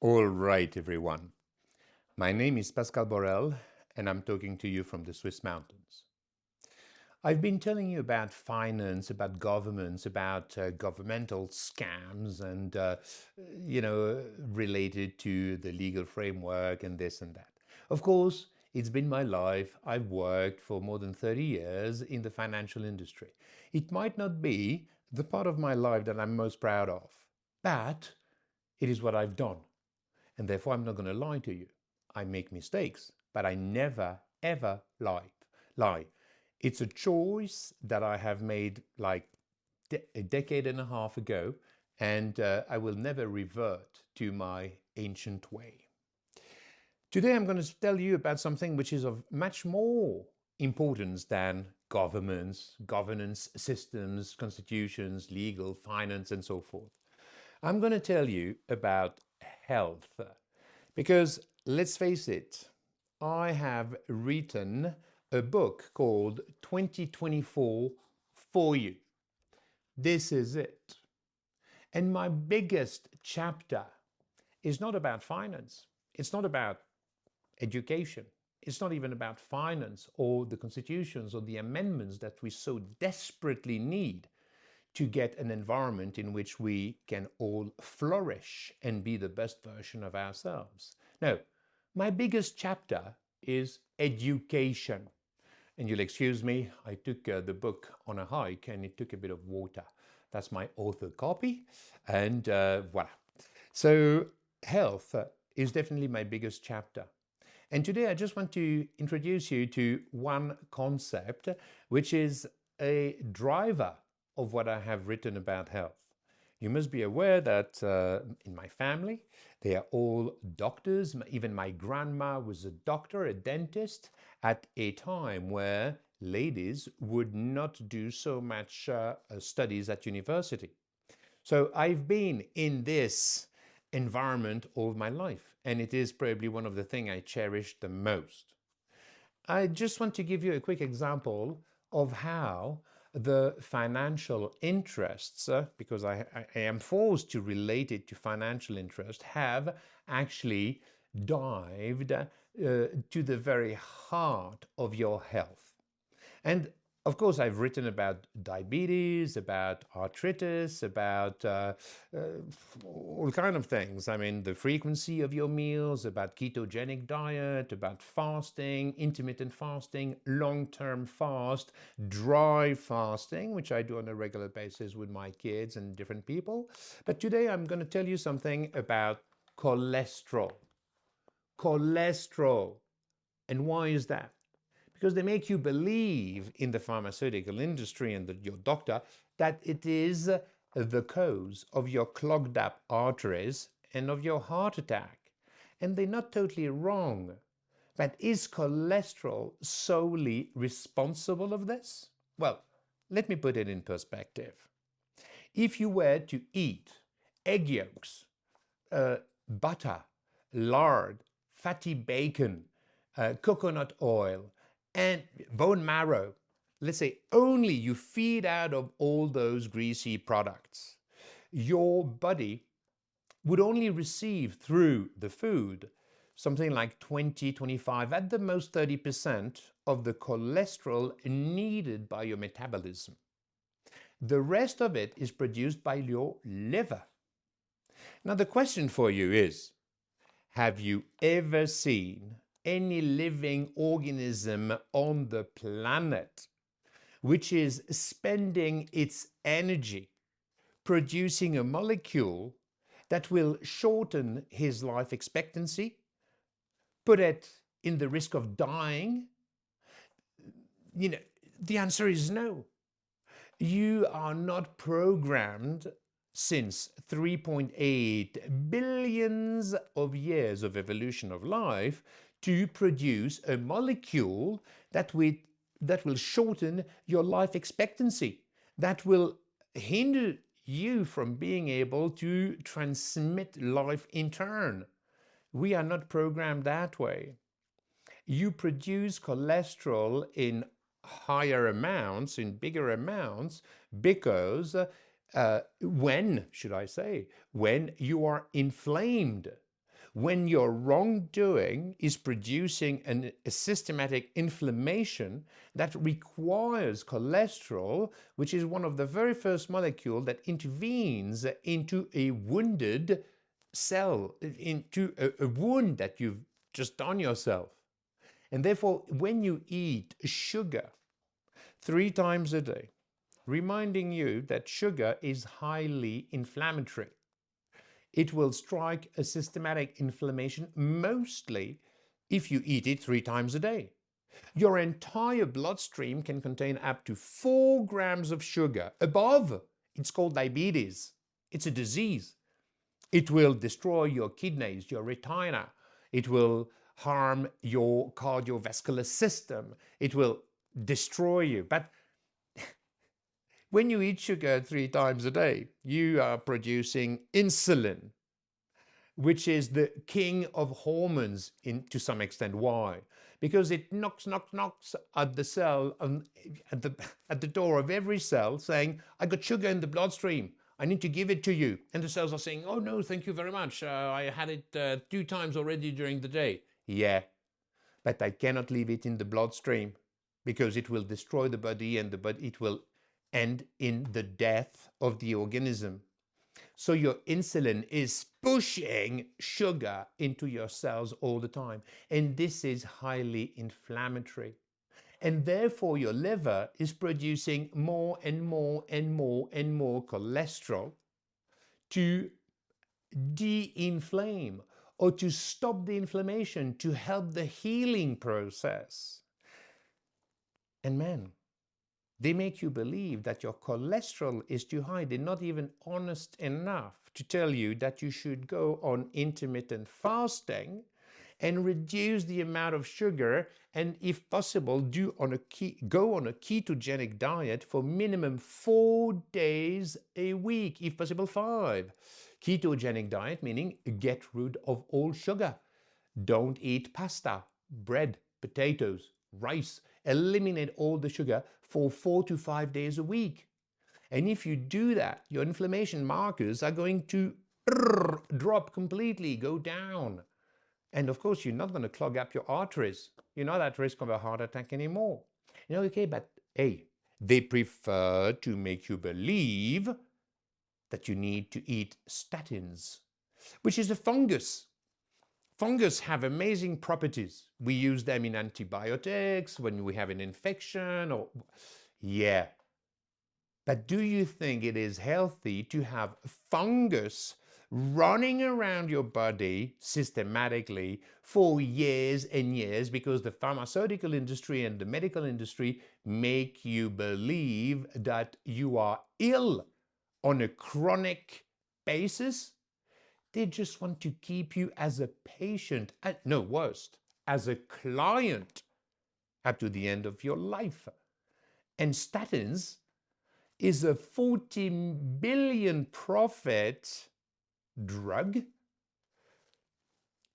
All right, everyone. My name is Pascal Borel, and I'm talking to you from the Swiss mountains. I've been telling you about finance, about governments, about governmental scams, and related to the legal framework and this and that. Of course, it's been my life. I've worked for more than 30 years in the financial industry. It might not be the part of my life that I'm most proud of, but it is what I've done. And therefore, I'm not going to lie to you. I make mistakes, but I never, ever lie. It's a choice that I have made like a decade and a half ago, and I will never revert to my ancient way. Today, I'm going to tell you about something which is of much more importance than governments, governance systems, constitutions, legal, finance, and so forth. I'm going to tell you about health. Because let's face it, I have written a book called 2024 for you. This is it. And my biggest chapter is not about finance. It's not about education. It's not even about finance or the constitutions or the amendments that we so desperately need to get an environment in which we can all flourish and be the best version of ourselves. No, my biggest chapter is education. And you'll excuse me, I took the book on a hike and it took a bit of water. That's my author copy. And voila. So, health is definitely my biggest chapter. And today I just want to introduce you to one concept, which is a driver of what I have written about health. You must be aware that in my family, they are all doctors. Even my grandma was a doctor, a dentist, at a time where ladies would not do so much studies at university. So I've been in this environment all my life, and it is probably one of the things I cherish the most. I just want to give you a quick example of how the financial interests, because I am forced to relate it to financial interest, have actually dived to the very heart of your health. And of course, I've written about diabetes, about arthritis, about uh, all kind of things. I mean, the frequency of your meals, about ketogenic diet, about fasting, intermittent fasting, long-term fast, dry fasting, which I do on a regular basis with my kids and different people. But today I'm going to tell you something about cholesterol. Cholesterol. And why is that? Because they make you believe in the pharmaceutical industry and your doctor that it is the cause of your clogged up arteries and of your heart attack. And they're not totally wrong. But is cholesterol solely responsible of this? Well, let me put it in perspective. If you were to eat egg yolks, butter, lard, fatty bacon, coconut oil, and bone marrow, let's say only you feed out of all those greasy products, your body would only receive through the food something like 20, 25, at the most 30% of the cholesterol needed by your metabolism. The rest of it is produced by your liver. Now, the question for you is, have you ever seen any living organism on the planet which is spending its energy producing a molecule that will shorten his life expectancy, put it in the risk of dying? You know, the answer is no. You are not programmed since 3.8 billions of years of evolution of life to produce a molecule that will shorten your life expectancy, that will hinder you from being able to transmit life in turn. We are not programmed that way. You produce cholesterol in higher amounts, in bigger amounts, because when, should I say, when you are inflamed. when your wrongdoing is producing a systematic inflammation that requires cholesterol, which is one of the very first molecules that intervenes into a wounded cell, into a wound that you've just done yourself. And therefore, when you eat sugar 3 times a day, reminding you that sugar is highly inflammatory, it will strike a systematic inflammation, mostly if you eat it 3 times a day. Your entire bloodstream can contain up to 4 grams of sugar. Above, it's called diabetes. It's a disease. It will destroy your kidneys, your retina. It will harm your cardiovascular system. It will destroy you. But when you eat sugar 3 times a day, you are producing insulin, which is the king of hormones to some extent. Why? Because it knocks at the cell, at the door of every cell, saying, I got sugar in the bloodstream. I need to give it to you. And the cells are saying, oh no, thank you very much. I had it 2 times already during the day. Yeah, but I cannot leave it in the bloodstream because it will destroy the body, and it will end in the death of the organism. So your insulin is pushing sugar into your cells all the time. And this is highly inflammatory. And therefore your liver is producing more and more and more and more cholesterol to de-inflame or to stop the inflammation, to help the healing process. And man, they make you believe that your cholesterol is too high. They're not even honest enough to tell you that you should go on intermittent fasting and reduce the amount of sugar, and if possible, go on a ketogenic diet for minimum 4 days a week, if possible 5. Ketogenic diet meaning get rid of all sugar. Don't eat pasta, bread, potatoes, rice. Eliminate all the sugar for 4 to 5 days a week. And if you do that, your inflammation markers are going to drop completely, go down. And of course, you're not going to clog up your arteries. You're not at risk of a heart attack anymore. Okay, but hey, they prefer to make you believe that you need to eat statins, which is a fungus. Fungus have amazing properties. We use them in antibiotics when we have an infection yeah. But do you think it is healthy to have fungus running around your body systematically for years and years, because the pharmaceutical industry and the medical industry make you believe that you are ill on a chronic basis? They just want to keep you as a patient, no, worst, as a client up to the end of your life. And statins is a 40 billion profit drug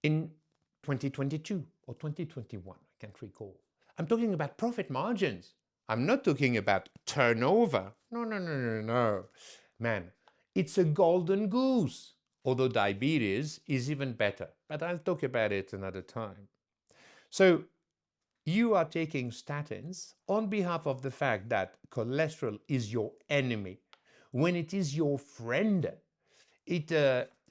in 2022 or 2021, I can't recall. I'm talking about profit margins. I'm not talking about turnover. No. Man, it's a golden goose. Although diabetes is even better, but I'll talk about it another time. So you are taking statins on behalf of the fact that cholesterol is your enemy, when it is your friend. It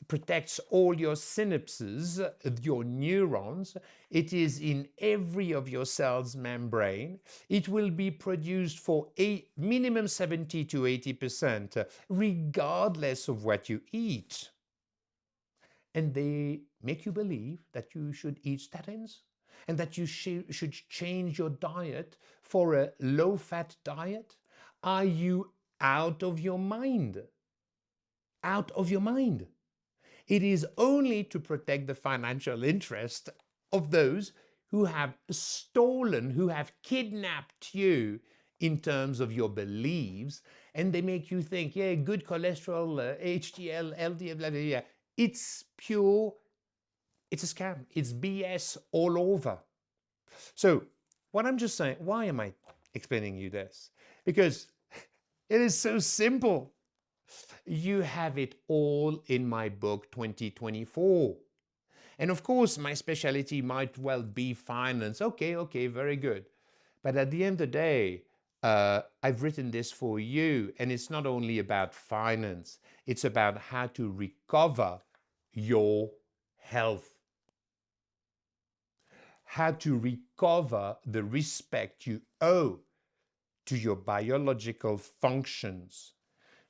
protects all your synapses, your neurons. It is in every of your cells membrane. It will be produced for a minimum 70 to 80%, regardless of what you eat. And they make you believe that you should eat statins and that you should change your diet for a low-fat diet. Are you out of your mind? Out of your mind. It is only to protect the financial interest of those who have stolen, who have kidnapped you in terms of your beliefs, and they make you think, yeah, good cholesterol, HDL, LDL, blah, blah, blah. It's pure, it's a scam. It's BS all over. So what I'm just saying, why am I explaining you this? Because it is so simple. You have it all in my book 2024. And of course, my specialty might well be finance. Okay, very good. But at the end of the day, I've written this for you, and it's not only about finance, it's about how to recover your health, how to recover the respect you owe to your biological functions.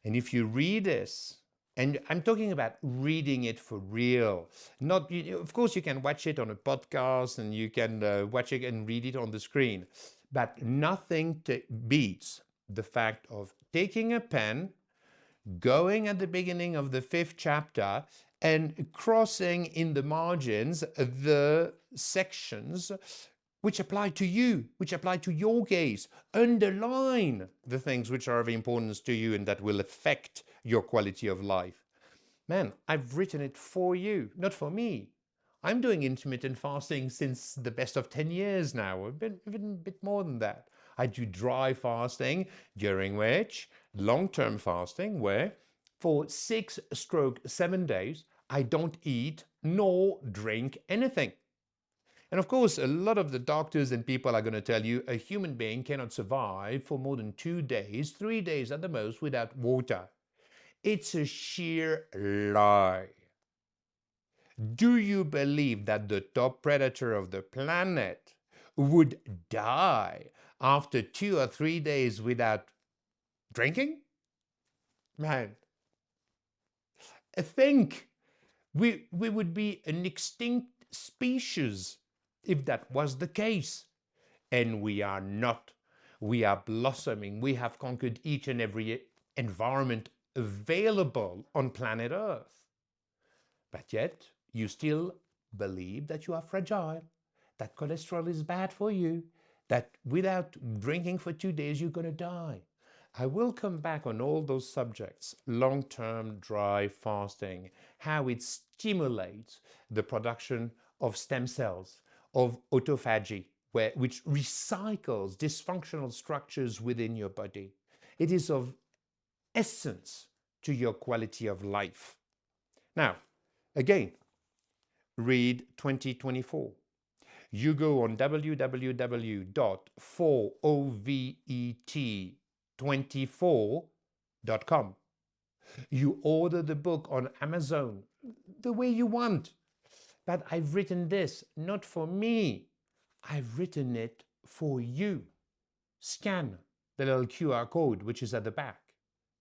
And if you read this, and I'm talking about reading it for real, not, of course, you can watch it on a podcast and you can watch it and read it on the screen, but nothing beats the fact of taking a pen, going at the beginning of the 5th chapter, and crossing in the margins the sections which apply to you, which apply to your case. Underline the things which are of importance to you and that will affect your quality of life. Man, I've written it for you, not for me. I'm doing intermittent fasting since the best of 10 years now, even a bit more than that. I do dry fasting, during which long-term fasting, where for 6/7 days, I don't eat nor drink anything. And of course, a lot of the doctors and people are going to tell you a human being cannot survive for more than 2 days, 3 days at the most without water. It's a sheer lie. Do you believe that the top predator of the planet would die after 2 or 3 days without drinking? Man, think we would be an extinct species if that was the case. And we are not. We are blossoming. We have conquered each and every environment available on planet Earth. But yet, you still believe that you are fragile, that cholesterol is bad for you, that without drinking for 2 days, you're going to die. I will come back on all those subjects, long-term dry fasting, how it stimulates the production of stem cells, of autophagy, which recycles dysfunctional structures within your body. It is of essence to your quality of life. Now, again, read 2024. You go on www.4ovet24.com. You order the book on Amazon the way you want. But I've written this not for me. I've written it for you. Scan the little QR code which is at the back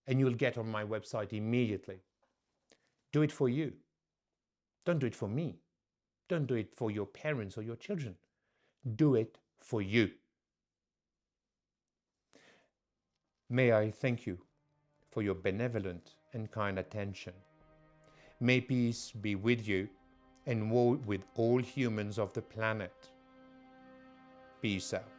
and you'll get on my website immediately. Do it for you. Don't do it for me. Don't do it for your parents or your children. Do it for you. May I thank you for your benevolent and kind attention. May peace be with you and with all humans of the planet. Peace out.